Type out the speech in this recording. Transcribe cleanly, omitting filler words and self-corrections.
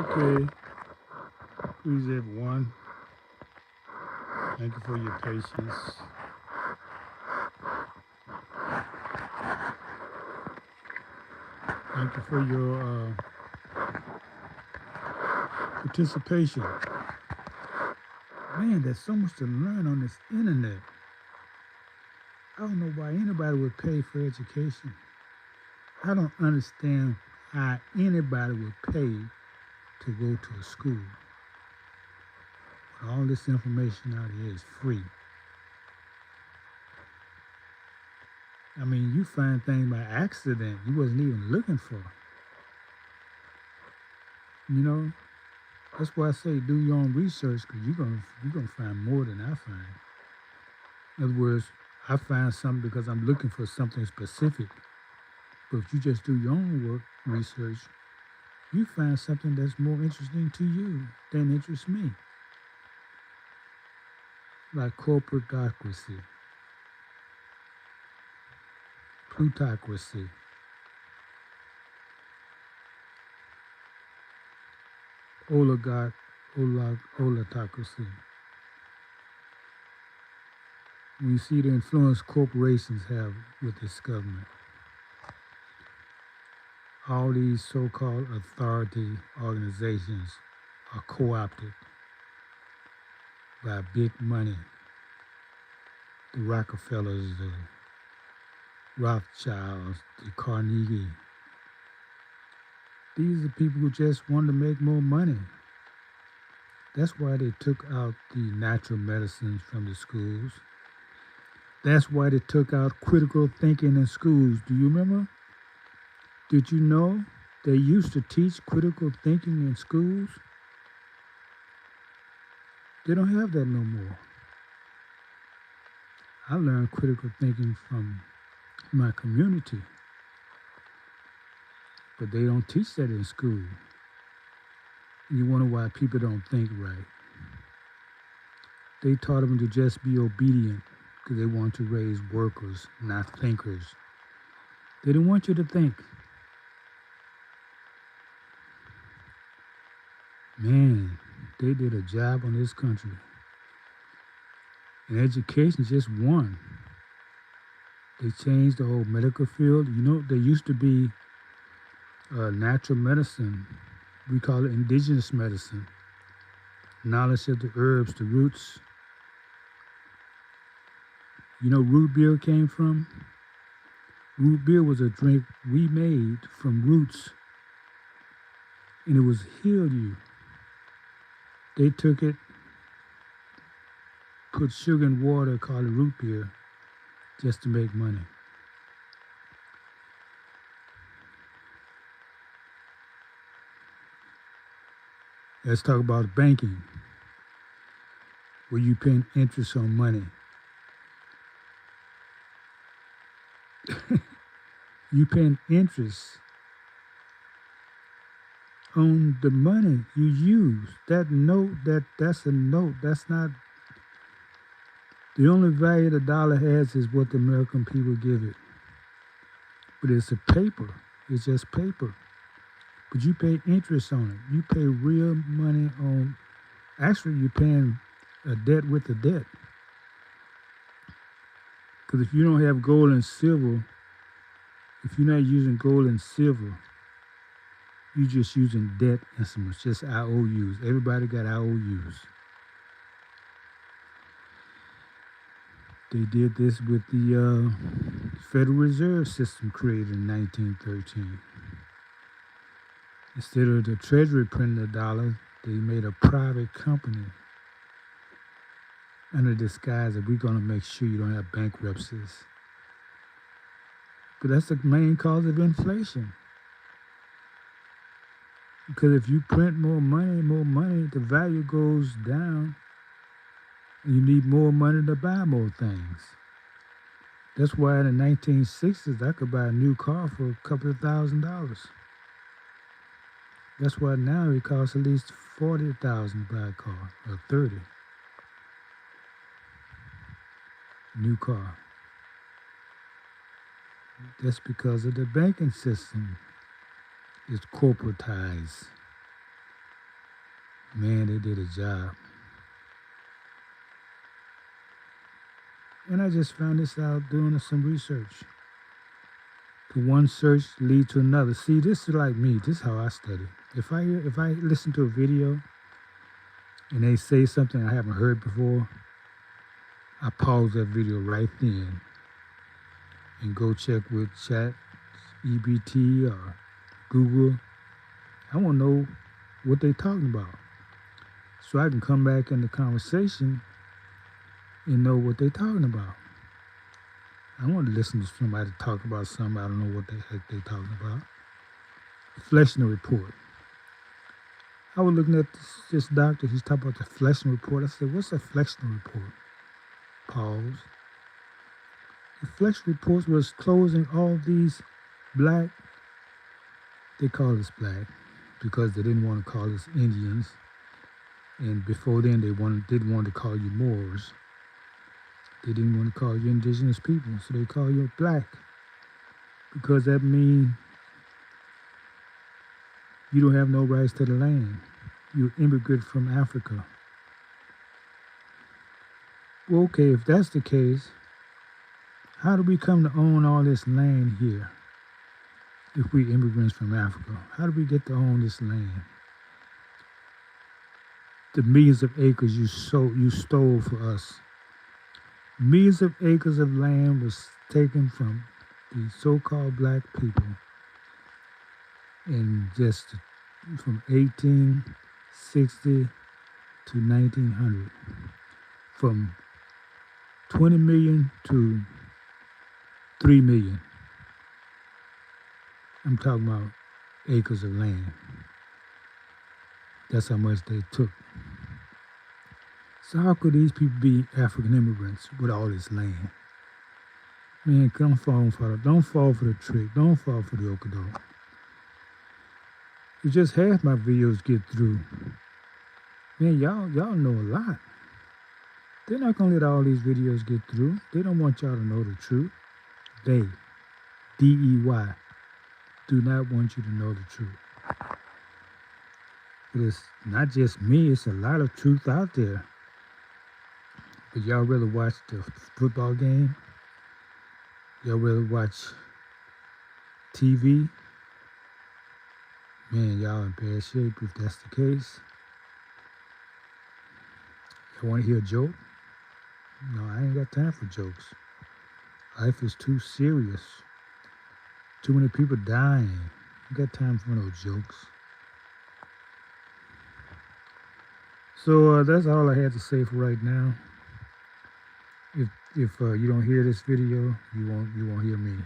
Okay, please everyone. Thank you for your patience. Thank you for your participation. Man, there's so much to learn on this internet. I don't know why anybody would pay for education. I don't understand how anybody would pay to go to a school. But all this information out here is free. I mean, you find things by accident you wasn't even looking for. You know, that's why I say do your own research because you're gonna find more than I find. In other words, I find something because I'm looking for something specific. But if you just do your own work research, you find something that's more interesting to you than interests me. Like corporatocracy, plutocracy, oligarch, oligarchy. When you see the influence corporations have with this government, all these so-called authority organizations are co-opted by big money, the Rockefellers, the Rothschilds, the Carnegie. These are people who just want to make more money. That's why they took out the natural medicines from the schools. That's why they took out critical thinking in schools. Do you remember? Did you know they used to teach critical thinking in schools? They don't have that no more. I learned critical thinking from my community, but they don't teach that in school. You wonder why people don't think right. They taught them to just be obedient because they want to raise workers, not thinkers. They didn't want you to think. Man, they did a job on this country. And education just one. They changed the whole medical field. You know, there used to be natural medicine. We call it indigenous medicine. Knowledge of the herbs, the roots. You know, root beer came from? Root beer was a drink we made from roots, and it was healed you. They took it, put sugar in water, called it root beer, just to make money. Let's talk about banking, where you pay interest on money. You paying interest on the money you use. That note, that's a note. That's not the only value the dollar has is what the American people give it. But it's a paper. It's just paper. But you pay interest on it. You pay real money on. Actually, you're paying a debt with a debt. Because if you don't have gold and silver, if you're not using gold and silver, you're just using debt instruments, just IOUs. Everybody got IOUs. They did this with the Federal Reserve System created in 1913. Instead of the Treasury printing the dollar, they made a private company under disguise that we're going to make sure you don't have bankruptcies. But that's the main cause of inflation. Because if you print more money, the value goes down. And you need more money to buy more things. That's why in the 1960s, I could buy a new car for a couple of $1,000s. That's why now it costs at least $40,000 to buy a car, or 30. New car. That's because of the banking system. It's corporatized. Man, they did a job. And I just found this out doing some research. To one search lead to another. See, this is like me. This is how I study. If I listen to a video and they say something I haven't heard before, I pause that video right then and go check with Chat, EBT, or Google. I want to know what they're talking about, so I can come back in the conversation and know what they're talking about. I want to listen to somebody talk about something I don't know what the heck they're talking about. Fleshing report. I was looking at this doctor. He's talking about the fleshing report. I said, "What's a fleshing report?" Pause. The fleshing report was closing all these black. They call us black because they didn't want to call us Indians, and before then they didn't want to call you Moors. They didn't want to call you indigenous people, so they call you black because that means you don't have no rights to the land. You immigrant from Africa. Well, okay, if that's the case, how do we come to own all this land here if we immigrants from Africa? How do we get to own this land? The millions of acres you stole for us. Millions of acres of land was taken from the so-called black people in just from 1860 to 1900, from 20 million to 3 million. I'm talking about acres of land. That's how much they took. So how could these people be African immigrants with all this land? Man, don't fall for the trick. Don't fall for the okadoke. It's just half my videos get through. Man, y'all know a lot. They're not gonna let all these videos get through. They don't want y'all to know the truth. They, D-E-Y, do not want you to know the truth. But it's not just me, it's a lot of truth out there. But y'all rather watch the football game? Y'all rather watch TV? Man, y'all in bad shape if that's the case. Y'all want to hear a joke? No, I ain't got time for jokes. Life is too serious. Too many people dying. I got time for no jokes. So that's all I had to say for right now. If you don't hear this video, you won't hear me.